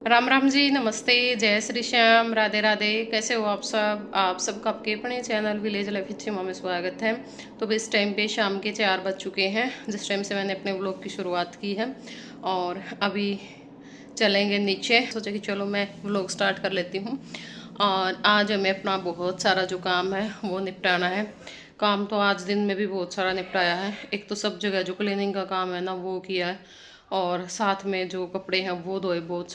राम राम जी, नमस्ते, जय श्री श्याम, राधे राधे। कैसे हो आप सब? आप सबका आपके अपने चैनल विलेज लाइफ चिमा में स्वागत है। तो इस टाइम पे शाम के 4 बज चुके हैं, जिस टाइम से मैंने अपने व्लॉग की शुरुआत की है। और अभी चलेंगे नीचे। सोचा कि चलो मैं व्लॉग स्टार्ट कर लेती हूँ। और आज हमें अपना बहुत सारा जो काम है वो निपटाना है। काम तो आज दिन में भी बहुत सारा निपटाया है। एक तो सब जगह जो क्लीनिंग का काम है ना वो किया है, और साथ में जो कपड़े हैं वो धोए। बहुत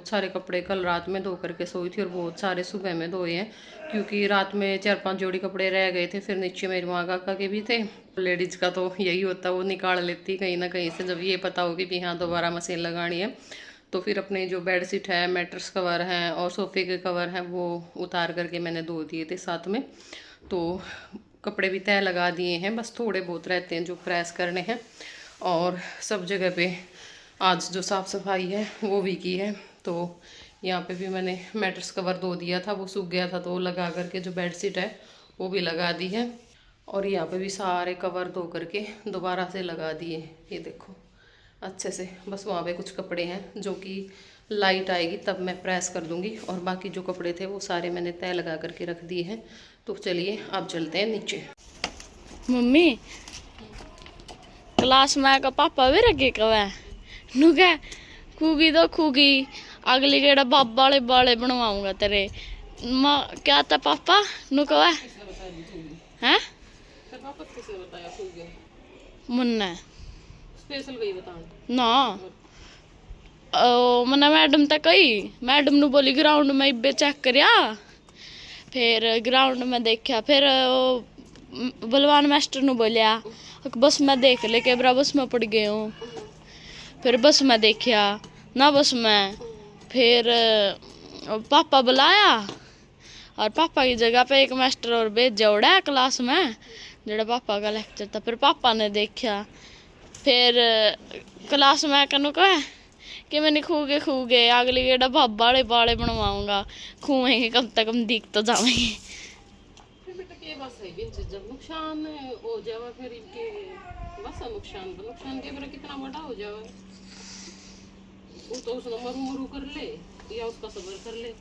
सारे कपड़े कल रात में धो करके सोई थी, और बहुत सारे सुबह में धोए हैं, क्योंकि रात में 4-5 जोड़ी कपड़े रह गए थे। फिर नीचे मेरी माँ काका के भी थे। लेडीज़ का तो यही होता, वो निकाल लेती कहीं ना कहीं से, जब ये पता होगी कि हाँ दोबारा मशीन लगानी है। तो फिर अपने जो बेडशीट है, मैट्रेस कवर हैं और सोफ़े के कवर हैं वो उतार करके मैंने धो दिए थे साथ में। तो कपड़े भी तय लगा दिए हैं, बस थोड़े बहुत रहते हैं जो प्रेस करने हैं। और सब जगह पे आज जो साफ़ सफाई है वो भी की है। तो यहाँ पे भी मैंने मैट्रेस कवर धो दिया था, वो सूख गया था तो लगा करके जो बेडशीट है वो भी लगा दी है। और यहाँ पे भी सारे कवर धो करके दोबारा से लगा दिए, ये देखो अच्छे से। बस वहाँ पे कुछ कपड़े हैं जो कि लाइट आएगी तब मैं प्रेस कर दूँगी, और बाकी जो कपड़े थे वो सारे मैंने तय लगा करके रख दिए हैं। तो चलिए अब चलते हैं नीचे। मम्मी क्लास में का पापा भी रखे कवे नु क्या खूगी तो खूगी अगली गेड़ा बाबा वाले बाले बनवाऊंगा तेरे माँ क्या था पापा नु कवे हैं मुन्ना स्पेशल गई बताऊं ना मना मैडम तक कही मैडम नु बोली ग्राउंड में इब्बे चेक करिया। फिर ग्राउंड में देखा, फिर बलवान मास्टर नु बोलिया बस में देख ले के बरा बस में पड़ गए हूँ। फिर बस में देखा ना बस में, फिर पापा बुलाया और पापा की जगह पे एक मास्टर और भेज जोड़ा क्लास में जोड़ा पापा का लेक्चर था। फिर पापा ने देखा, फिर क्लास में कनु कहे कि मैंने खूगे अगली गेड़ा भाबा वाले बाड़े बनवाऊंगा, खूएंगे कम तक हम दिख तो जाएंगे। बस है भी जब नुकसान हो जावे, फिर इनके बस नुकसान के बारे कितना बड़ा हो जावे, वो तो उसने मरू कर ले या उसका सब्र कर ले।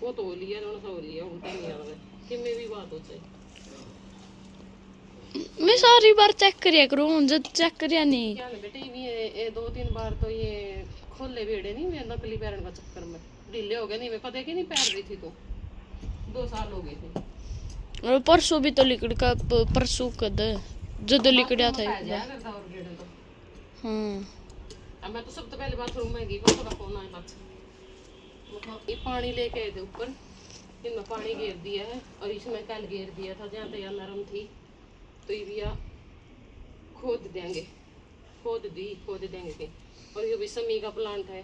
वो तो हो लिया दोनों सा हो लिया, उल्टा नहीं आवे कि मैं भी बात हो जाए। मैं सारी बार चेक करिया करूँ, जब चेक करिया नहीं क्या नहीं बेटे, ये 2-3 बार तो ये खोले बेड़े नहीं, मैं नकली पैरन का चक्कर में ढीले हो गए। नहीं मैं पता कि नहीं पैर रही थी, तो 2 साल हो गए थे। और परसों भी तो लिकड़ का परसों कद जब लिकड़िया था हाँ। अब मैं तो सबसे पहले बाथरूम में गई, पापा का फोन आया पास ये पानी लेके आए थे ऊपर, इनमें पानी घेर दिया है और इसमें कल घेर दिया था जहाँ तैयार नरम थी। तो ये भी खोद देंगे कहीं। और ये भी समी का प्लांट है,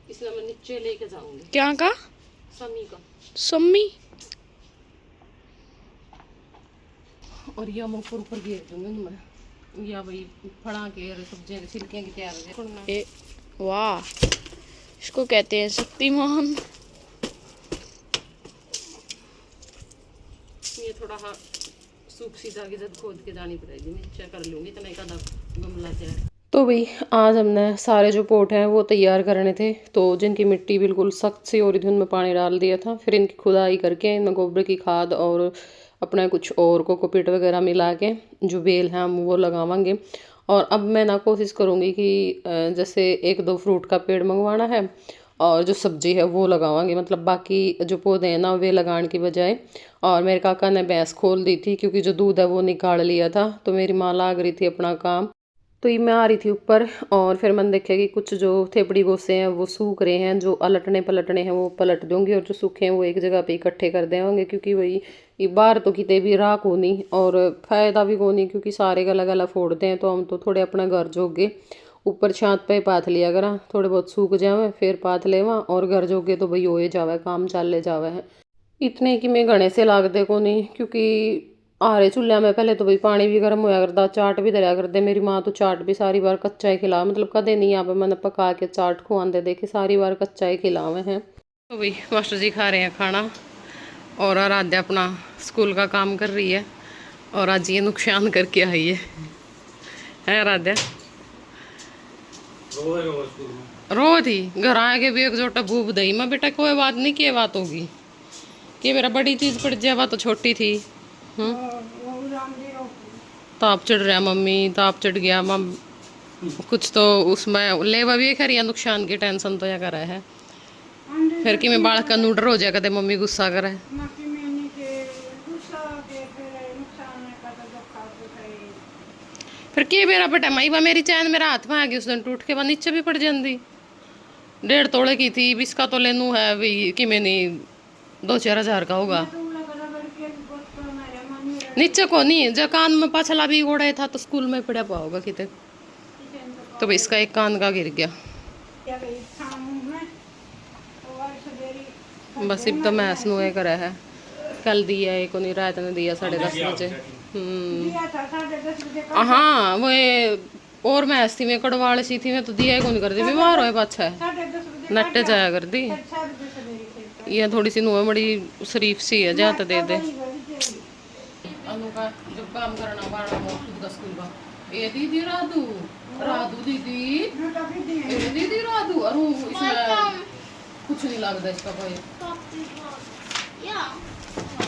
इसलिए मैं नीचे लेके जाऊंगी। क्या का समी का सम्मी, और ये हम ऊपर घेर दूंगी मैं, या भाई फड़ा के सब्जियां छिलकियां की तैयार हो जाए। वाह इसको कहते हैं शक्तिमान। ये थोड़ा हाँ सूख सीधा के जब खोद के जानी पड़ेगी, मैं चेक कर लूँगी इतना का गमला क्या है। तो भाई आज हमने सारे जो पोट हैं वो तैयार करने थे, तो जिनकी मिट्टी बिल्कुल सख्त सी हो रही थी उनमें पानी डाल दिया था। फिर इनकी खुदाई करके इनमें गोबर की खाद और अपना कुछ और कोकोपीट वगैरह मिला के जो बेल हैं हम वो लगावांगे। और अब मैं ना कोशिश करूँगी कि जैसे 1-2 फ्रूट का पेड़ मंगवाना है और जो सब्जी है वो लगावांगे, मतलब बाकी जो पौधे हैं ना वे लगाने की बजाय। और मेरे काका ने भैंस खोल दी थी, क्योंकि जो दूध है वो निकाल लिया था। तो मेरी माँ लाग रही थी अपना काम, तो ये मैं आ रही थी ऊपर। और फिर मैंने देखा कि कुछ जो थेपड़ी गोसे हैं वो सूख रहे हैं, जो अलटने पलटने हैं वो पलट दूंगी, और जो सूखे हैं वो एक जगह पे इकट्ठे कर देंगे। क्योंकि वही ये बाहर तो कितने भी राख होनी और फायदा भी होनी, क्योंकि सारे गला गला फोड़ते हैं। तो हम तो थोड़े अपना घर जोगे ऊपर छात पे पाथ लिया करा, थोड़े बहुत सूख जावे फिर पाथ लेवा, और घर जोगे तो भाई हो जावे, काम चल जावे है। इतने कि मैं घने से लागते को नहीं, क्योंकि आरे चूल्हा में पहले तो भाई पानी भी गर्म होया करता, चाट भी धरिया करते। मेरी माँ तो चाट भी सारी बार कच्चा ही खिला, मतलब कदे नहीं यहाँ पे मैंने पका के चाट खुआते देखे, सारी बार कच्चा ही खिलावे हैं। तो भाई मास्टर जी खा रहे हैं खाना, और आराध्या अपना स्कूल का काम कर रही है, और आज ये नुकसान करके आई है आराध्या। रोज ही घर आके भी एक जोटा भूप दही मैं बेटा कोई बात नहीं, क्या बात होगी कि मेरा बड़ी चीज पड़ जाए, तो छोटी थी। ताप चढ़ रहा मम्मी, ताप चढ़ गया मम, कुछ तो उसमें लेवा भी खरी या नुकसान की टेंशन तो या करा है। फिर कि मैं बालक का नूडर हो जाए, कदे मम्मी गुस्सा करे। फिर के मेरा बेटा माई बा मेरी चैन मेरा हाथ में आ गई उस दिन टूट के बाद नीचे भी पड़ जाती। 1.5 तोले की थी, 20 का तो लेनू है भी कि मैंने 2-4 हजार का होगा। नीचे को नहीं, जो कान में पाछला भी गोड़ा था तो स्कूल में पड़ा हुआ होगा कितने, तो भाई इसका एक कान का गिर गया। बस अब तो मैस नु करा है, कल दिया एक नहीं, रात ने दिया 10:30 बजे। हाँ वो और मैस थी मैं कड़वाड़ सी थी, मैं तो दिया ही कौन कर दी, बीमार हो पाछा नट्टे जाया कर दी। ये थोड़ी सी नुआ बड़ी शरीफ सी है, जा तो दे दे। अनु का जब काम करना बारना खुद का स्कूल का, ये दीदी राधू राधू दीदी, ये दीदी राधू, अरु इसमें कुछ नहीं लगता इसका कोई।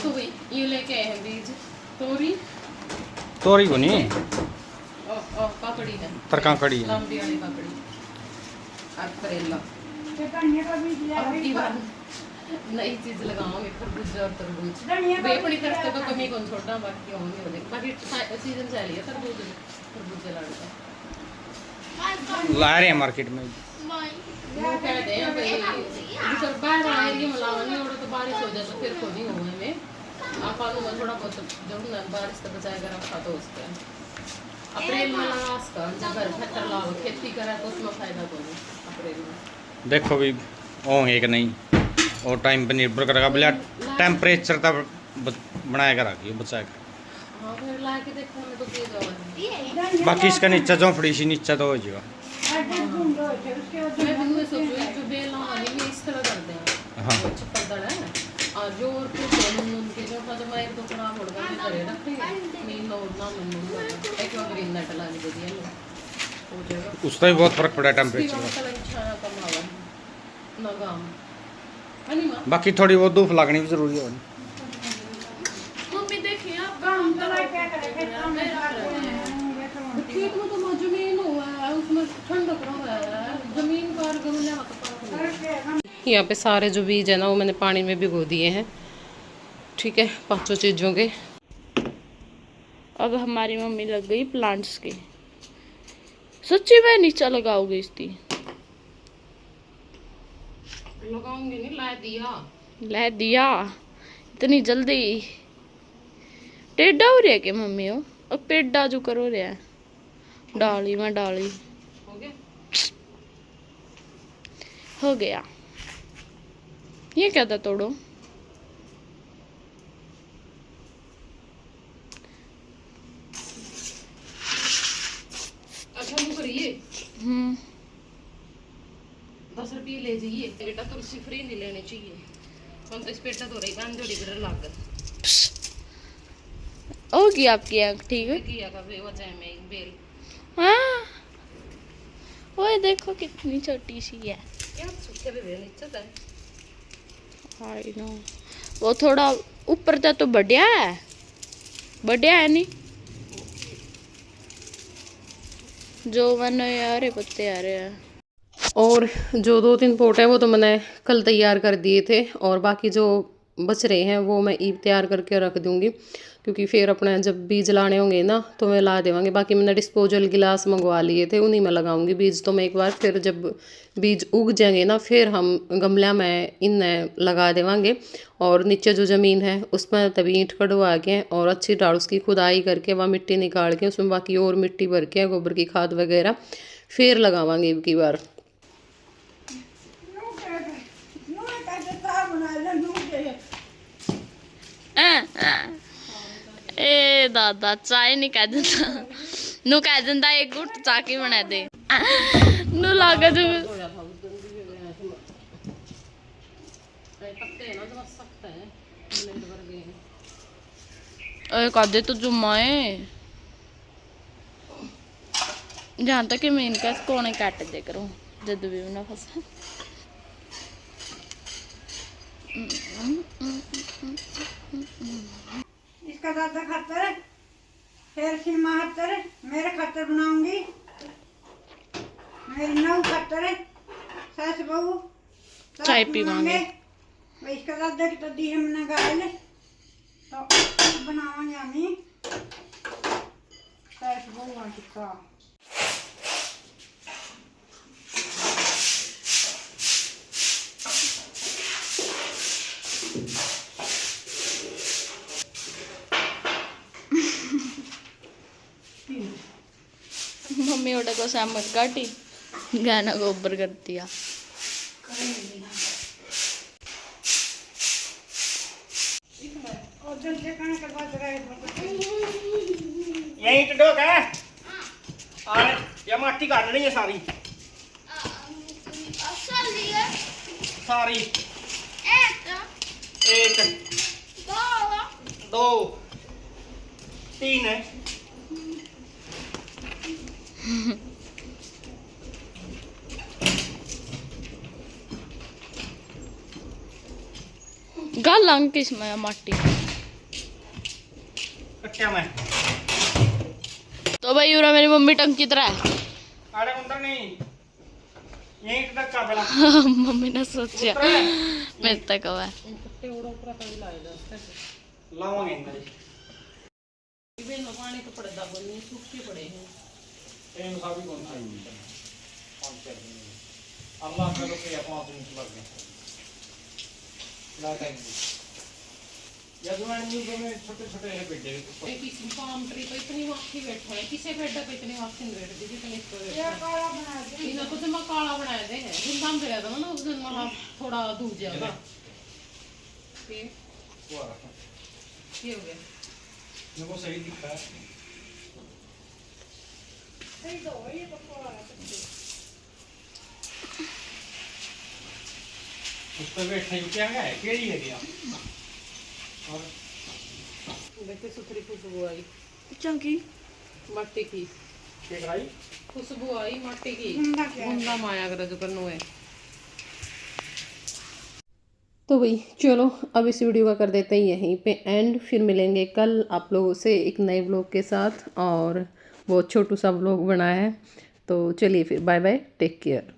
तो भाई ये लेके आए हैं बीज, तोरी तोरी को नहीं, काकड़ी है, तरकाकड़ी है, लंबी वाली काकड़ी और करेला। अब की बार नई चीज लगाऊंगी, खरबूज और तरबूज। बेपड़ी तरफ तो कमी कौन छोड़ना, बाकी होंगे होने बाकी सीजन चल रही है तरबूज खरबूज लाने का ला रहे हैं मार्केट में। वो कहते हैं भाई जब बाहर आएंगे मलावनी और तो बारिश हो जाए तो फिर को नहीं होने में आप आलू में थोड़ा बहुत जरूर ना बारिश तो बचाएगा रखा तो उसका अप्रैल में लगा उसका, जब घर खतर लाओ खेती करा तो उसमें फायदा को नहीं अप्रैल में। देखो भी होंगे कि नहीं, और टाइम पे निर्भर करेगा, बोले टेम्परेचर तब बनाएगा रखिए बचाएगा। हाँ फिर ला के देखो मैं तो दे जाऊंगा। बाकी इसका नीचा जो फड़ी सी नीचा तो हो जाएगा। मैं भी सोच रही जो बेल ना वाली में इस तरह करते हैं। हाँ चप्पल दड़ा है और जो और कुछ उनके जो था तो मैं तो खराब हो गया करे रखेंगे नींद और ना मन एक बार ग्रीन नेट लगा दे दिया लो हो जाएगा। उसका भी बहुत फर्क पड़ा है टेम्परेचर का। बाकी थोड़ी बहुत धूप लगनी भी जरूरी है। मम्मी देखिए आप काम खेत में तो जमीन हुआ है उसमें ठंडक रहा है, जमीन पर गमले यहाँ पे सारे जो बीज है ना वो मैंने पानी में भिगो दिए हैं। ठीक है 5 चीज़ों के। अब हमारी मम्मी लग गई प्लांट्स की। सच्ची में नीचा लगाओगे इसकी? लगाऊंगी नहीं, ला दिया। ला दिया इतनी जल्दी? टेढ़ा हो रहा है क्या मम्मी? हो अब पेड़ा जो करो रहा है डाली में डाली हो गया। हो गया। ये क्या था तोड़ो? अच्छा वो करिए 10 रुपये ले जाइए बेटा, तुलसी फ्री नहीं लेनी चाहिए। हम तो इस पेटा तो रही कान जोड़ी कर लाग होगी आपकी आँख ठीक है? किया का वजह में बेल। हाँ ओए देखो कितनी छोटी सी है यार, सूखे भी बेल नीचे है। आई नो वो थोड़ा ऊपर था तो बढ़िया है, बढ़िया है नहीं जो मैंने यार पत्ते आ रहे हैं। और जो 2-3 पोट है वो तो मैंने कल तैयार कर दिए थे और बाकी जो बच रहे हैं वो मैं ईब तैयार करके रख दूंगी, क्योंकि फिर अपने जब बीज लाने होंगे ना तो मैं ला देवांगी। बाकी मैंने डिस्पोजल गिलास मंगवा लिए थे, उन्हीं में लगाऊंगी बीज। तो मैं एक बार फिर जब बीज उग जाएंगे ना फिर हम गमला में इन्हें लगा देवांगे। और नीचे जो ज़मीन है उसमें तभी ईंट कढ़वा के और अच्छी डाल उसकी खुदाई करके वहाँ मिट्टी निकाल के उसमें बाकी और मिट्टी भर के गोबर की खाद वगैरह फिर लगावांगे एक की बार। ए दादा चाय नहीं कह देता नु कह देता एक गुट चाय की बना दे नु लागे जो ओए कह दे तो जुम्माए जहाँ तक मैं इनका कोने काट दे करूँ। जद भी बना फसा इसका दादा खातर फिर सिनेमा खातर मेरे खातर बनाऊंगी, मेरी नऊ खातर सास बहू साथ चाय बनाएंगे। पीवांगे। भाई इसका दादा की तो दी हमने गाय तो बनावांगे हमें सास बहू आ टिक्का। मम्मी ओटा को सहमत काटी गाना को ऊपर कर दिया। और जल्दी करने के बाद यही टडो का और ये माटी काट रही है सारी सारी एक दो तीन है गालांग किसमें माटी कट्टिया में तो भाई उरा मेरी मम्मी टंकी तरह है। आड़े अंदर नहीं यही टडक का पहला मम्मी ने सोचा मेरे तक हुआ लावांगे अंदर पानी तो पड़ता बनी सूखे पड़े हैं। इन सभी कौन सा अल्लाह करो कि 5 मिनट लग गए या तुम्हारे न्यू में छोटे छोटे है बेटे किसी पाम ट्री पे इतनी मक्खी बैठा है, किसे बेटा पे इतनी मक्खी नहीं बैठती जितनी इसको ये बैठा काला बना दे। है। इन्हें तो जमा काला बनाए दे हैं जिंदा पे रहता ना उस दिन वहाँ थोड़ा दूर जाएगा। ये हो गया मेरे को सही दिखता है सही दो ये तो काला है। उस पर बैठे क्या है केड़ी है क्या और देखते सुथरी खुशबू आई चंकी मट्टी की के कराई खुशबू आई मट्टी की गुंदा क्या है? गुंदा माया कर जो करनो है। तो भाई चलो अब इस वीडियो का कर देते हैं यहीं पे एंड, फिर मिलेंगे कल आप लोगों से एक नए व्लॉग के साथ और बहुत छोटू सा व्लॉग बनाया है। तो चलिए फिर बाय बाय, टेक केयर।